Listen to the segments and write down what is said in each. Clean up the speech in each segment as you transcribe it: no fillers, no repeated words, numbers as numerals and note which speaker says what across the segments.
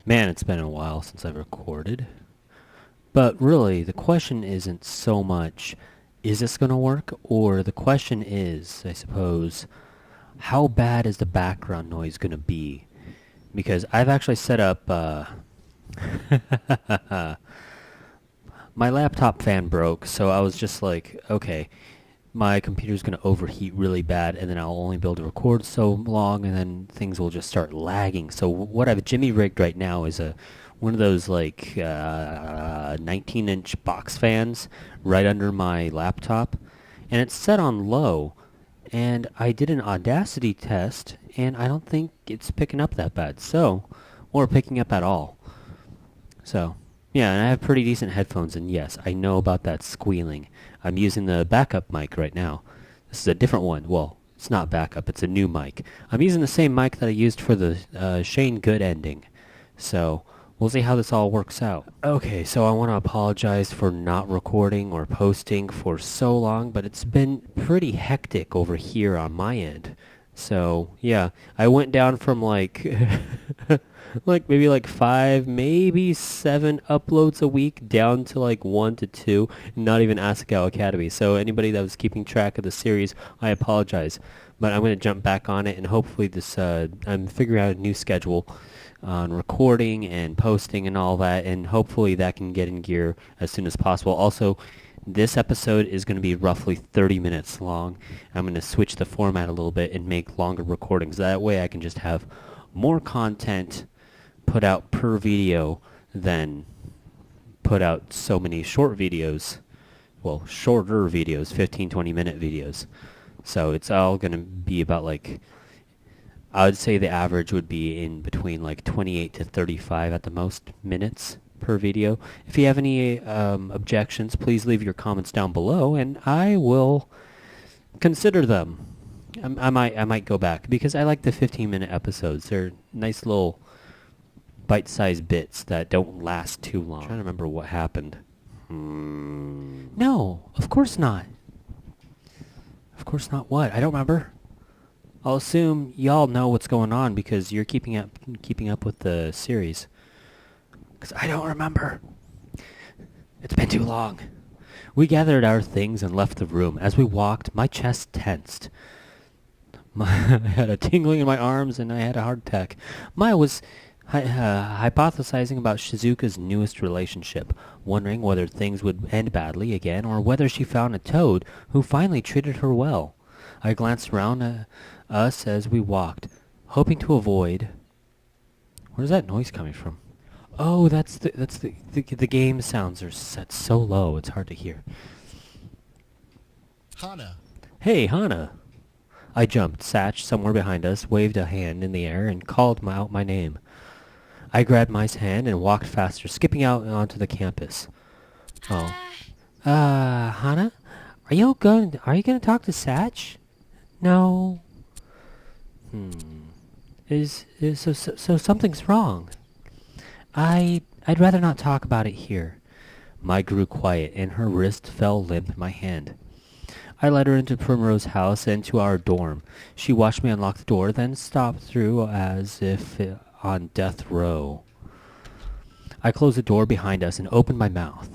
Speaker 1: Man, it's been a while since I've recorded. But really, the question isn't so much, is this going to work? Or the question is, I suppose, how bad is the background noise going to be? Because I've actually set up, my laptop fan broke, so I was just like, okay, my computer's going to overheat really bad, and then I'll only be able to record so long, and then things will just start lagging. So what I've jimmy rigged right now is one of those like 19-inch box fans right under my laptop, and it's set on low. And I did an Audacity test, and I don't think it's picking up that bad. Or picking up at all. So, yeah, and I have pretty decent headphones, and yes, I know about that squealing. I'm using the backup mic right now. This is a different one. Well, it's not backup, it's a new mic. I'm using the same mic that I used for the Shane Good ending. So, we'll see how this all works out. Okay, so I want to apologize for not recording or posting for so long, but it's been pretty hectic over here on my end. So, yeah, I went down from like maybe like 5, maybe 7 uploads a week down to like 1 to 2, not even Asagao Academy. So anybody that was keeping track of the series, I apologize. But I'm going to jump back on it, and hopefully I'm figuring out a new schedule on recording and posting and all that, and hopefully that can get in gear as soon as possible. Also, this episode is going to be roughly 30 minutes long. I'm going to switch the format a little bit and make longer recordings. That way I can just have more content put out per video than put out so many short videos. Well, shorter videos, 15, 20-minute videos. So it's all going to be about like, I would say the average would be in between like 28 to 35 at the most minutes per video. If you have any objections, please leave your comments down below, and I will consider them. I might go back because I like the 15-minute episodes. They're nice little bite-sized bits that don't last too long. I'm trying to remember what happened. No, of course not. Of course not what? I don't remember. I'll assume y'all know what's going on because you're keeping up with the series. Because I don't remember. It's been too long. We gathered our things and left the room. As we walked, my chest tensed. I had a tingling in my arms, and I had a heart attack. Maya was hypothesizing about Shizuka's newest relationship, wondering whether things would end badly again, or whether she found a toad who finally treated her well. I glanced around us as we walked, hoping to avoid... Where's that noise coming from? Oh, that's the game sounds are set so low it's hard to hear.
Speaker 2: Hana.
Speaker 1: Hey, Hana. I jumped. Satch, somewhere behind us, waved a hand in the air and called out my name. I grabbed Mai's hand and walked faster, skipping out onto the campus. Oh. Hana? Are you gonna talk to Satch? No. So something's wrong. I'd rather not talk about it here. Mai grew quiet, and her wrist fell limp in my hand. I led her into Primrose's house and to our dorm. She watched me unlock the door, then stopped through as if on death row. I closed the door behind us and opened my mouth.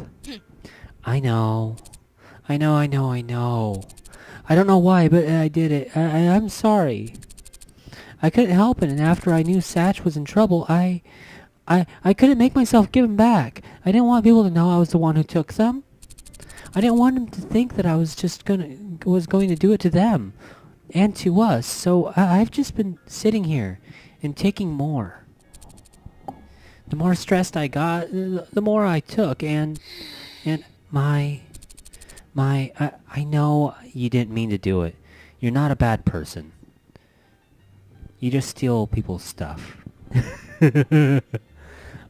Speaker 1: I know. I don't know why, but I did it. I'm sorry. I couldn't help it, and after I knew Satch was in trouble, I couldn't make myself give them back. I didn't want people to know I was the one who took them. I didn't want them to think that I was going to do it to them and to us. So I've just been sitting here and taking more. The more stressed I got, the more I took, and I know you didn't mean to do it. You're not a bad person. You just steal people's stuff.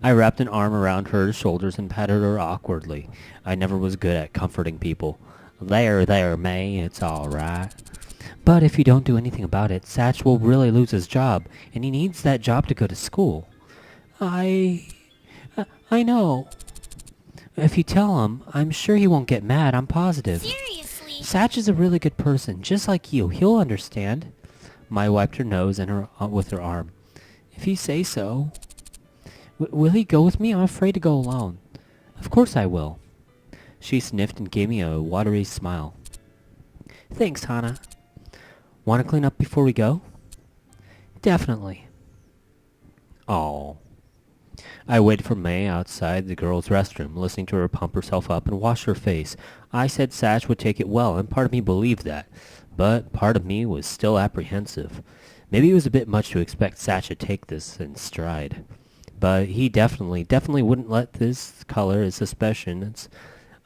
Speaker 1: I wrapped an arm around her shoulders and patted her awkwardly. I never was good at comforting people. There, May, it's all right. But if you don't do anything about it, Satch will really lose his job, and he needs that job to go to school. I know. If you tell him, I'm sure he won't get mad, I'm positive.
Speaker 3: Seriously?
Speaker 1: Satch is a really good person, just like you. He'll understand. Mai wiped her nose and with her arm. If you say so. Will he go with me? I'm afraid to go alone. Of course I will. She sniffed and gave me a watery smile. Thanks, Hana. Want to clean up before we go? Definitely. Oh. I waited for May outside the girls' restroom, listening to her pump herself up and wash her face. I said Satch would take it well, and part of me believed that. But part of me was still apprehensive. Maybe it was a bit much to expect Satch to take this in stride. But he definitely wouldn't let this color his suspicions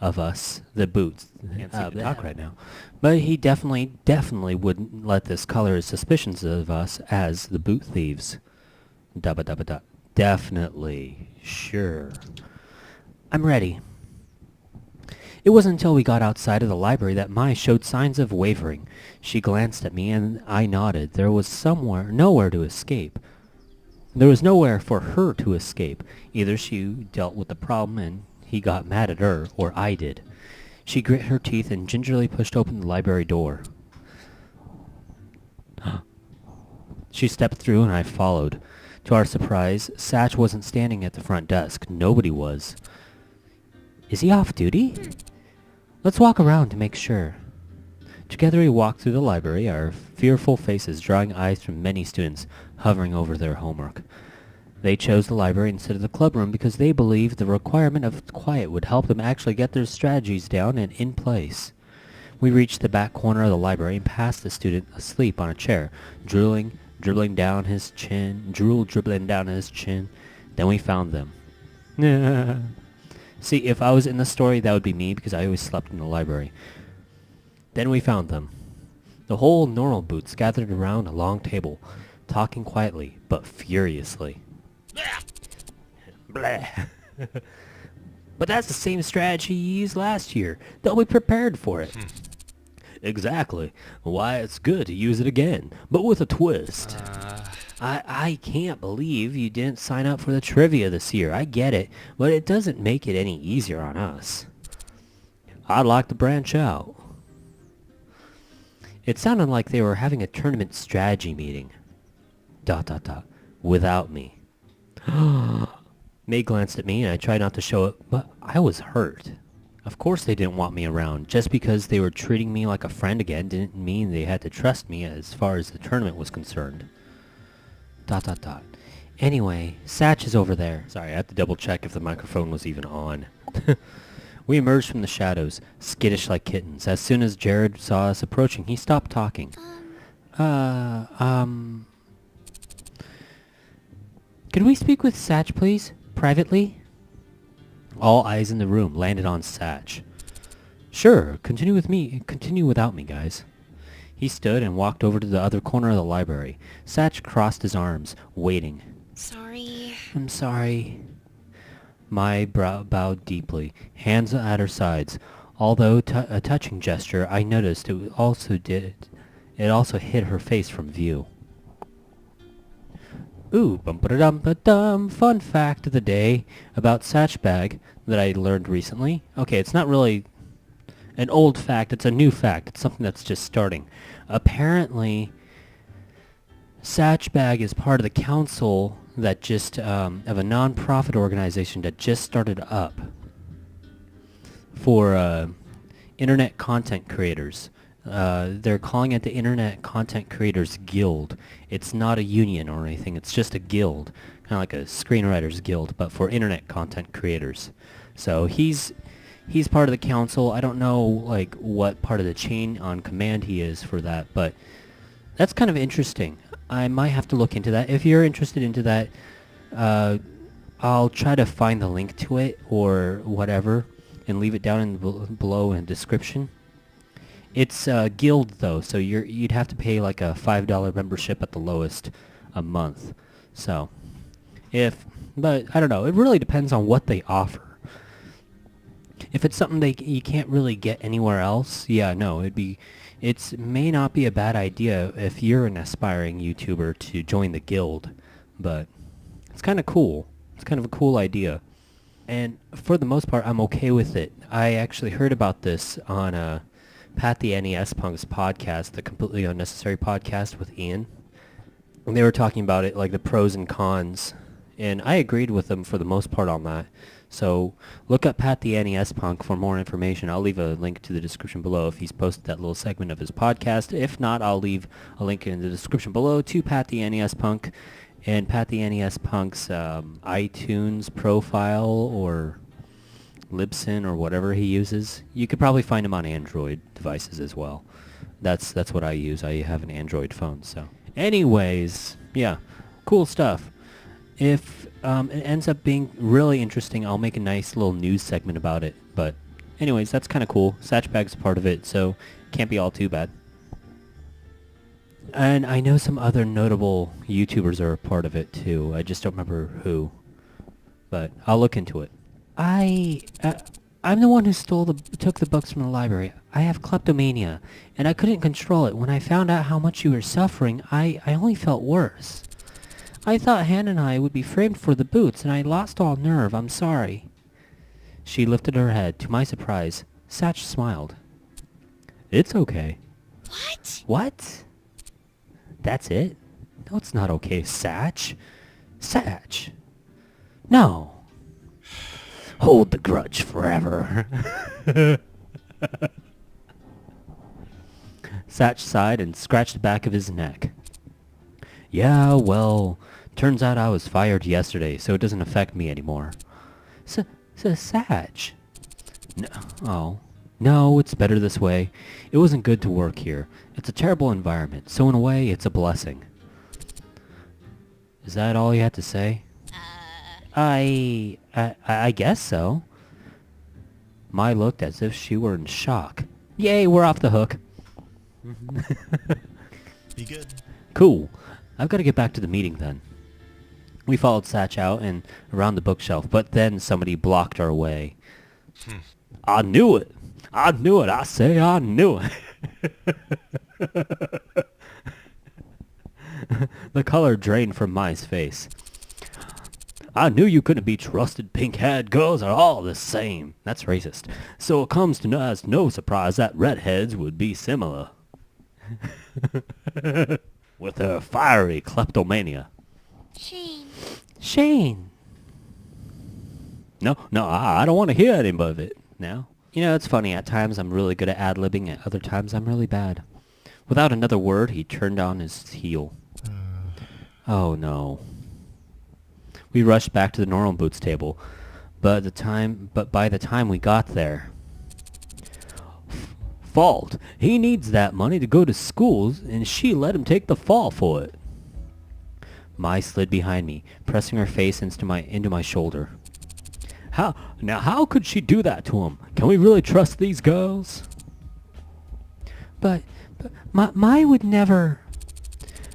Speaker 1: of us, the boots. Can't seem to talk right now. But he definitely wouldn't let this color his suspicions of us as the boot thieves. Dubba dubba dub. Definitely. Sure. I'm ready. It wasn't until we got outside of the library that Mai showed signs of wavering. She glanced at me and I nodded. There was nowhere to escape. There was nowhere for her to escape. Either she dealt with the problem and he got mad at her, or I did. She grit her teeth and gingerly pushed open the library door. She stepped through and I followed. To our surprise, Satch wasn't standing at the front desk. Nobody was. Is he off duty? Let's walk around to make sure. Together we walked through the library, our fearful faces drawing eyes from many students hovering over their homework. They chose the library instead of the clubroom because they believed the requirement of quiet would help them actually get their strategies down and in place. We reached the back corner of the library and passed the student asleep on a chair, drool dribbling down his chin. Then we found them. See, if I was in the story, that would be me because I always slept in the library. Then we found them. The whole Normal Boots gathered around a long table, talking quietly, but furiously. Blah. But that's the same strategy you used last year. They'll be prepared for it. Exactly. Why, it's good to use it again, but with a twist. I can't believe you didn't sign up for the trivia this year. I get it, but it doesn't make it any easier on us. I'd like to branch out. It sounded like they were having a tournament strategy meeting. ... Without me. May glanced at me and I tried not to show it, but I was hurt. Of course they didn't want me around. Just because they were treating me like a friend again didn't mean they had to trust me as far as the tournament was concerned. ... Anyway, Satch is over there. Sorry, I have to double check if the microphone was even on. We emerged from the shadows, skittish like kittens. As soon as Jared saw us approaching, he stopped talking. Could we speak with Satch, please? Privately? All eyes in the room landed on Satch. Sure, continue without me, guys. He stood and walked over to the other corner of the library. Satch crossed his arms, waiting.
Speaker 2: Sorry.
Speaker 1: I'm sorry. Mai bowed deeply, hands at her sides. Although a touching gesture, I noticed it also hid her face from view. Ooh, bum-ba-da-dum-ba-dum, fun fact of the day about Satchbag that I learned recently. Okay, it's not really an old fact, it's a new fact. It's something that's just starting. Apparently, Satchbag is part of the council that just, of a non-profit organization that just started up for internet content creators. They're calling it the Internet Content Creators Guild. It's not a union or anything, it's just a guild. Kind of like a screenwriters guild, but for internet content creators. So he's part of the council. I don't know like what part of the chain on command he is for that, but that's kind of interesting. I might have to look into that. If you're interested into that, I'll try to find the link to it or whatever and leave it down below in the description. It's a guild though, so you'd have to pay like a $5 membership at the lowest a month. So, but I don't know. It really depends on what they offer. If it's something you can't really get anywhere else, yeah, no, it may not be a bad idea if you're an aspiring YouTuber to join the guild, but it's kind of cool. It's kind of a cool idea. And for the most part, I'm okay with it. I actually heard about this on Pat the NES Punk's podcast, the Completely Unnecessary podcast with Ian. And they were talking about it, like the pros and cons and I agreed with him for the most part on that. So look up Pat the NES Punk for more information. I'll leave a link to the description below if he's posted that little segment of his podcast. If not, I'll leave a link in the description below to Pat the NES Punk and Pat the NES Punk's iTunes profile or Libsyn or whatever he uses. You could probably find him on Android devices as well. That's what I use. I have an Android phone. So anyways, yeah, cool stuff. If it ends up being really interesting, I'll make a nice little news segment about it. But anyways, that's kind of cool. Satchbag's a part of it, so can't be all too bad. And I know some other notable YouTubers are a part of it too. I just don't remember who. But I'll look into it. I'm the one who took the books from the library. I have kleptomania, and I couldn't control it. When I found out how much you were suffering, I only felt worse. I thought Hannah and I would be framed for the boots, and I lost all nerve. I'm sorry. She lifted her head. To my surprise, Satch smiled. It's okay.
Speaker 2: What?
Speaker 1: What? That's it? No, it's not okay, Satch. Satch. No. Hold the grudge forever. Satch sighed and scratched the back of his neck. Yeah, well, turns out I was fired yesterday, so it doesn't affect me anymore. Satch. No, oh. No, it's better this way. It wasn't good to work here. It's a terrible environment, so in a way, it's a blessing. Is that all you had to say? I guess so. Mai looked as if she were in shock. Yay, we're off the hook.
Speaker 2: Be good.
Speaker 1: Cool. I've got to get back to the meeting then. We followed Satch out and around the bookshelf, but then somebody blocked our way. I knew it. I knew it. I say I knew it. The color drained from Mai's face. I knew you couldn't be trusted. Pink-haired girls are all the same. That's racist. So it comes to as no surprise that redheads would be similar. With her fiery kleptomania. Shane. No, I don't want to hear any of it now. You know, it's funny. At times I'm really good at ad-libbing. At other times I'm really bad. Without another word, he turned on his heel. Oh, no. We rushed back to the normal boots table, but by the time we got there... Fault. He needs that money to go to schools, and she let him take the fall for it. Mai slid behind me, pressing her face into my shoulder. How could she do that to him? Can we really trust these girls? But Mai would never...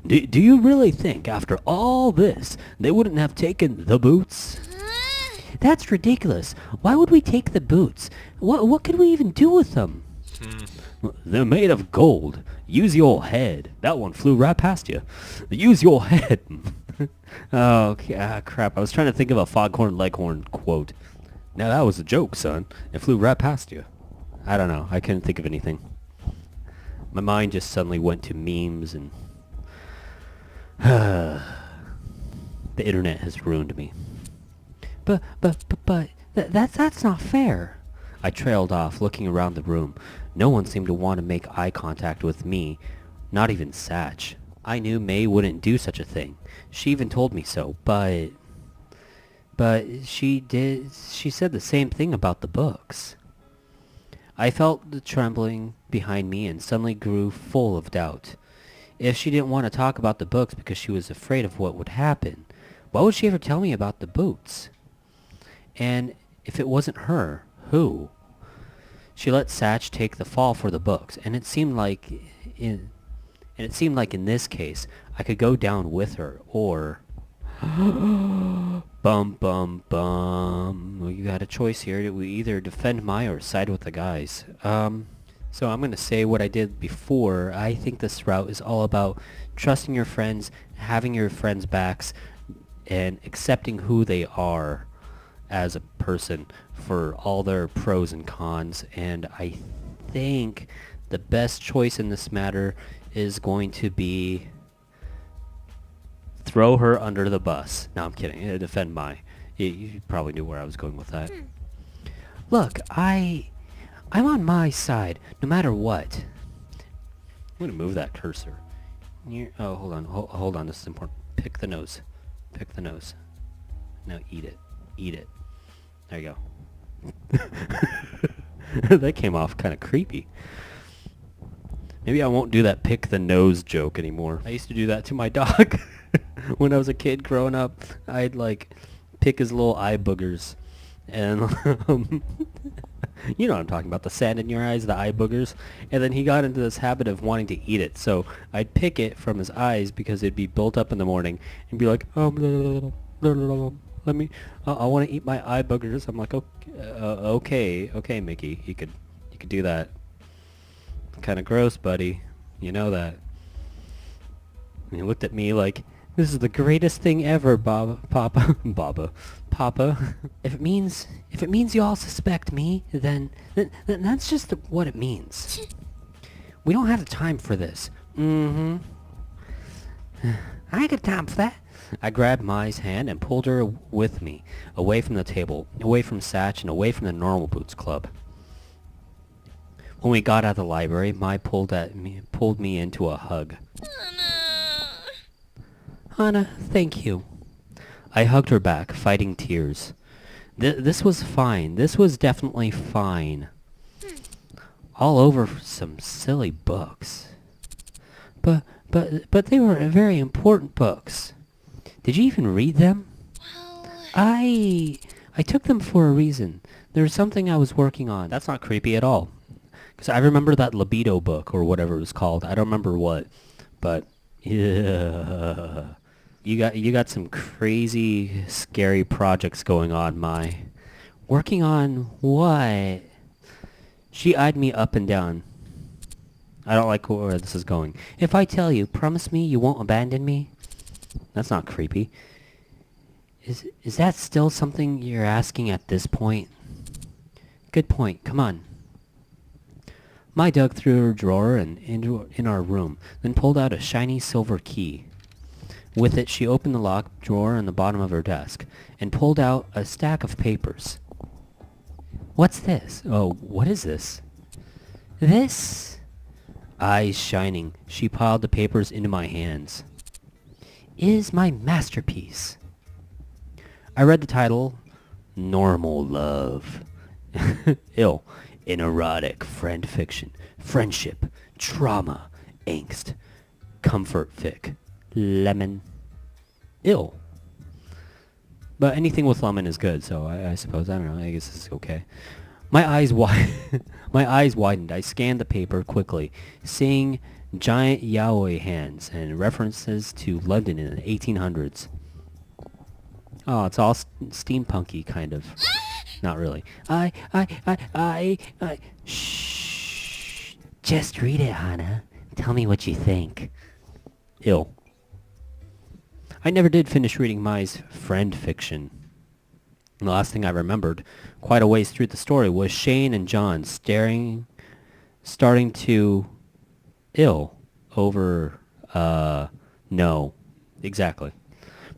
Speaker 1: Do you really think, after all this, they wouldn't have taken the boots? That's ridiculous. Why would we take the boots? What could we even do with them? They're made of gold. Use your head. That one flew right past you. Use your head. Oh, crap. I was trying to think of a Foghorn Leghorn quote. Now that was a joke, son. It flew right past you. I don't know. I couldn't think of anything. My mind just suddenly went to memes and... The internet has ruined me. But that's not fair. I trailed off, looking around the room. No one seemed to want to make eye contact with me, not even Satch. I knew May wouldn't do such a thing. She even told me so, but she said the same thing about the books. I felt the trembling behind me and suddenly grew full of doubt. If she didn't want to talk about the books because she was afraid of what would happen, why would she ever tell me about the boots? And if it wasn't her, who? She let Satch take the fall for the books, and it seemed like in this case I could go down with her, or bum bum bum. Well, you had a choice here. We either defend Mai or side with the guys. So I'm going to say what I did before. I think this route is all about trusting your friends, having your friends' backs, and accepting who they are as a person for all their pros and cons. And I think the best choice in this matter is going to be throw her under the bus. No, I'm kidding. Defend Mai. You probably knew where I was going with that. Look, I'm on my side, no matter what. I'm gonna move that cursor. Oh, hold on. Hold on. This is important. Pick the nose. Pick the nose. Now eat it. Eat it. There you go. That came off kind of creepy. Maybe I won't do that pick the nose joke anymore. I used to do that to my dog. When I was a kid growing up, I'd like pick his little eye boogers. And you know what I'm talking about, the sand in your eyes, the eye boogers. And then he got into this habit of wanting to eat it. So I'd pick it from his eyes because it'd be built up in the morning and be like, oh, let me, I want to eat my eye boogers. I'm like, okay, Mickey, you could do that. Kind of gross, buddy. You know that. And he looked at me like, this is the greatest thing ever, Papa. If it means you all suspect me, then that's just what it means. We don't have the time for this. I ain't got time for that. I grabbed Mai's hand and pulled her with me, away from the table, away from Satch, and away from the Normal Boots Club. When we got out of the library, Mai pulled me into a hug. Hana, thank you. I hugged her back, fighting tears. This was fine. This was definitely fine. All over some silly books. But they were very important books. Did you even read them? I took them for a reason. There was something I was working on. That's not creepy at all. Because I remember that libido book, or whatever it was called. I don't remember what. But, yeah. You got some crazy, scary projects going on, Mai. Working on what? She eyed me up and down. I don't like where this is going. If I tell you, promise me you won't abandon me? That's not creepy. Is that still something you're asking at this point? Good point. Come on. Mai dug through her drawer and in our room, then pulled out a shiny silver key. With it, she opened the locked drawer on the bottom of her desk and pulled out a stack of papers. What's this? Oh, what is this? This? Eyes shining, she piled the papers into my hands. Is my masterpiece. I read the title, Normal Love. Ill. In erotic friend fiction, friendship, trauma, angst, comfort fic, lemon, ill. But anything with lemon is good, so I suppose, I don't know, I guess this is okay. My eyes widened. I scanned the paper quickly, seeing giant yaoi hands and references to London in the 1800s. Oh, it's all steampunky, kind of. Not really. Shh. Just read it, Hana. Tell me what you think. Ill. I never did finish reading Mai's friend fiction. And the last thing I remembered, quite a ways through the story, was Shane and John starting to ill over, no. Exactly.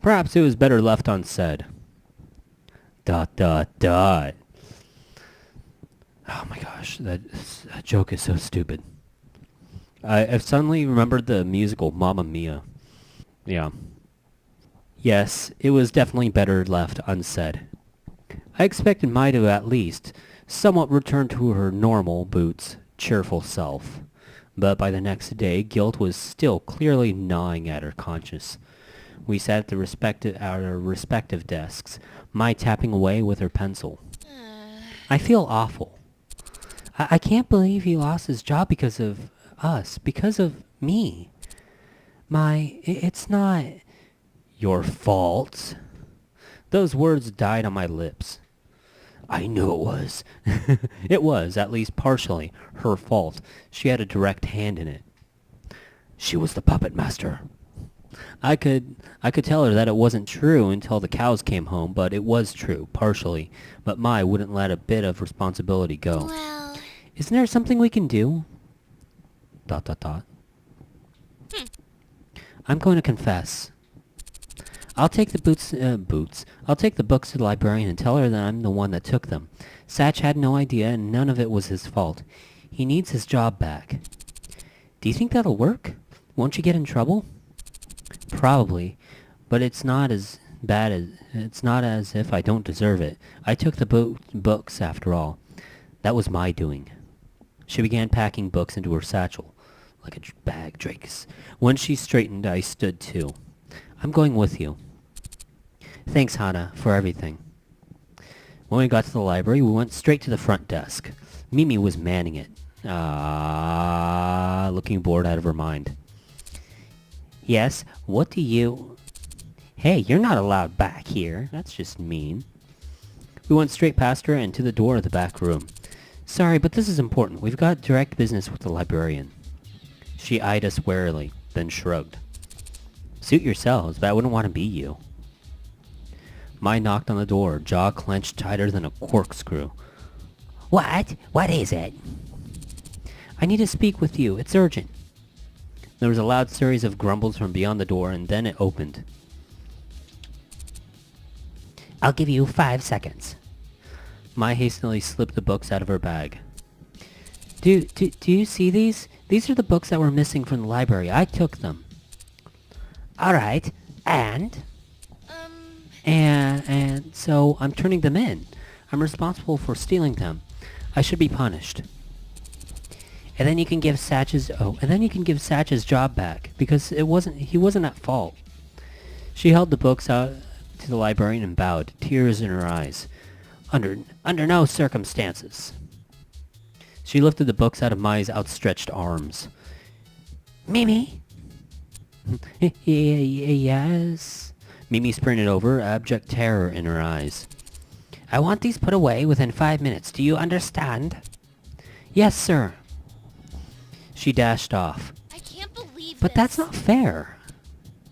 Speaker 1: Perhaps it was better left unsaid. ... Oh my gosh, that joke is so stupid. I've suddenly remembered the musical Mamma Mia. Yeah. Yes, it was definitely better left unsaid. I expected Mai to at least somewhat return to her normal Boots, cheerful self. But by the next day, guilt was still clearly gnawing at her conscience. We sat at our respective desks, Mai tapping away with her pencil. I feel awful. I can't believe he lost his job because of us, because of me. Mai, it's not your fault. Those words died on my lips. I knew it was. It was, at least partially, her fault. She had a direct hand in it. She was the puppet master. I could tell her that it wasn't true until the cows came home, but it was true, partially. But Mai wouldn't let a bit of responsibility go.
Speaker 2: Well...
Speaker 1: Isn't there something we can do? ... I'm going to confess. I'll take the boots. I'll take the books to the librarian and tell her that I'm the one that took them. Satch had no idea, and none of it was his fault. He needs his job back. Do you think that'll work? Won't you get in trouble? Probably, but it's not as if I don't deserve it. I took the books after all. That was my doing. She began packing books into her satchel, like a bag Drake's. When she straightened, I stood too. I'm going with you. Thanks, Hana, for everything. When we got to the library, we went straight to the front desk. Mimi was manning it. Looking bored out of her mind. Yes, what do you... Hey, you're not allowed back here. That's just mean. We went straight past her and to the door of the back room. Sorry, but this is important. We've got direct business with the librarian. She eyed us warily, then shrugged. Suit yourselves, but I wouldn't want to be you. Mai knocked on the door, jaw clenched tighter than a corkscrew. What? What is it? I need to speak with you. It's urgent. There was a loud series of grumbles from beyond the door, and then it opened. I'll give you 5 seconds. Mai hastily slipped the books out of her bag. Do you see these? These are the books that were missing from the library. I took them. All right, and so I'm turning them in. I'm responsible for stealing them. I should be punished. And then you can give Satch's job back because he wasn't at fault. She held the books out to the librarian and bowed, tears in her eyes. Under no circumstances. She lifted the books out of Mai's outstretched arms. Mimi? Yes? Mimi sprinted over, abject terror in her eyes. I want these put away within 5 minutes. Do you understand? Yes, sir. She dashed off.
Speaker 2: I can't believe
Speaker 1: But that's not fair.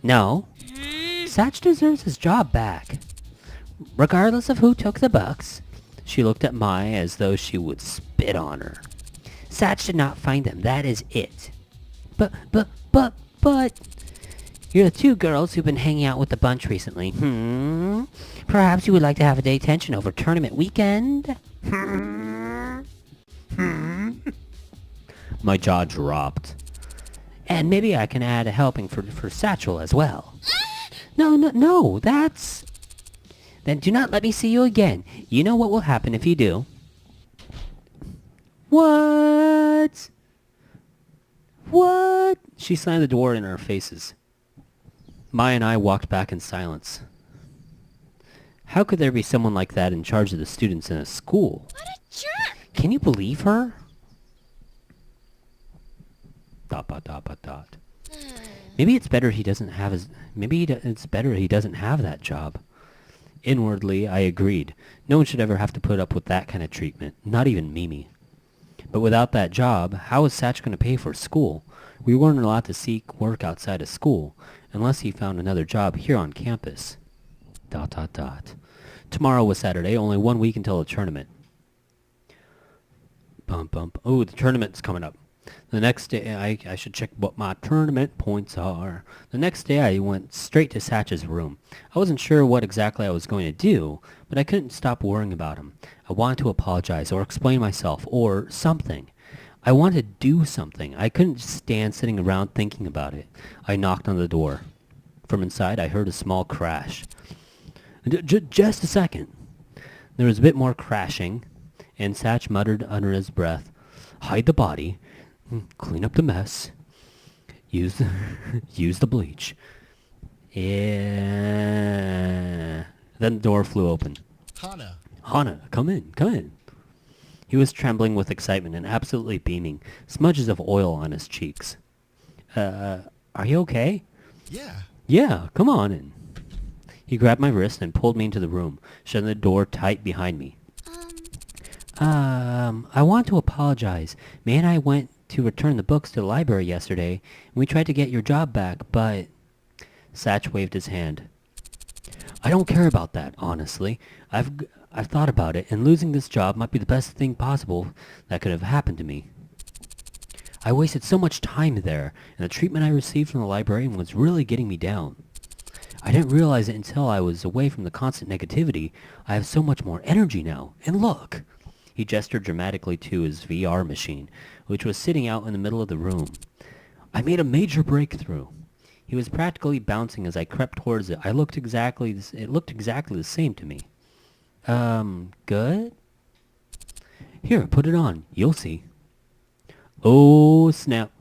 Speaker 1: No. Satch deserves his job back. Regardless of who took the books. She looked at Mai as though she would spit on her. Satch did not find them. That is it. But... You're the two girls who've been hanging out with the bunch recently. Perhaps you would like to have a day tension over tournament weekend? My jaw dropped. And maybe I can add a helping for Satchel as well. No, that's... Then do not let me see you again. You know what will happen if you do. What? She slammed the door in our faces. Mai and I walked back in silence. How could there be someone like that in charge of the students in a school?
Speaker 2: What a jerk!
Speaker 1: Can you believe her? ... Maybe it's better he doesn't have that job. Inwardly, I agreed. No one should ever have to put up with that kind of treatment, not even Mimi. But without that job, how was Satch going to pay for school? We weren't allowed to seek work outside of school, unless he found another job here on campus. ... Tomorrow was Saturday, only 1 week until the tournament. Oh, the tournament's coming up. The next day, I should check what my tournament points are. The next day, I went straight to Satch's room. I wasn't sure what exactly I was going to do, but I couldn't stop worrying about him. I wanted to apologize or explain myself or something. I wanted to do something. I couldn't just stand sitting around thinking about it. I knocked on the door. From inside, I heard a small crash. Just a second. There was a bit more crashing, and Satch muttered under his breath, "Hide the body. Clean up the mess. Use the bleach." Yeah. Then the door flew open. Hana, come in. He was trembling with excitement and absolutely beaming, smudges of oil on his cheeks. Are you okay? Yeah, come on in. He grabbed my wrist and pulled me into the room, shutting the door tight behind me. I want to apologize. May and I went to return the books to the library yesterday, and we tried to get your job back, but... Satch waved his hand. I don't care about that, honestly. I've thought about it, and losing this job might be the best thing possible that could have happened to me. I wasted so much time there, and the treatment I received from the librarian was really getting me down. I didn't realize it until I was away from the constant negativity. I have so much more energy now. And look! He gestured dramatically to his VR machine, which was sitting out in the middle of the room. I made a major breakthrough. He was practically bouncing as I crept towards it. It looked exactly the same to me. Good? Here, put it on. You'll see. Oh, snap.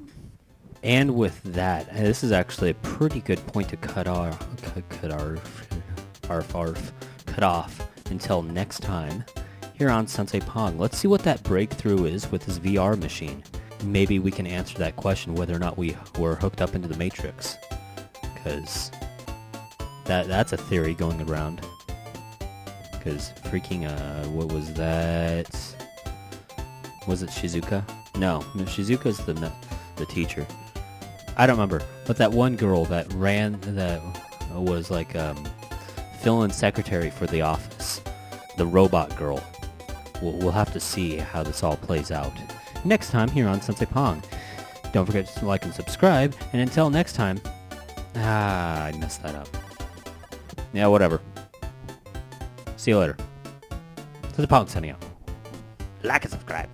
Speaker 1: And with that, this is actually a pretty good point to cut off until next time here on Sensei Pong. Let's see what that breakthrough is with his VR machine. Maybe we can answer that question whether or not we were hooked up into the Matrix. Because that's a theory going around. Because freaking, what was that? Was it Shizuka? No, Shizuka's the teacher. I don't remember. But that one girl that was like fill-in secretary for the office. The robot girl. We'll have to see how this all plays out next time here on Sensei Pong. Don't forget to like and subscribe. And until next time... I messed that up. Yeah, whatever. See you later. Sensei Pong signing out. Like and subscribe.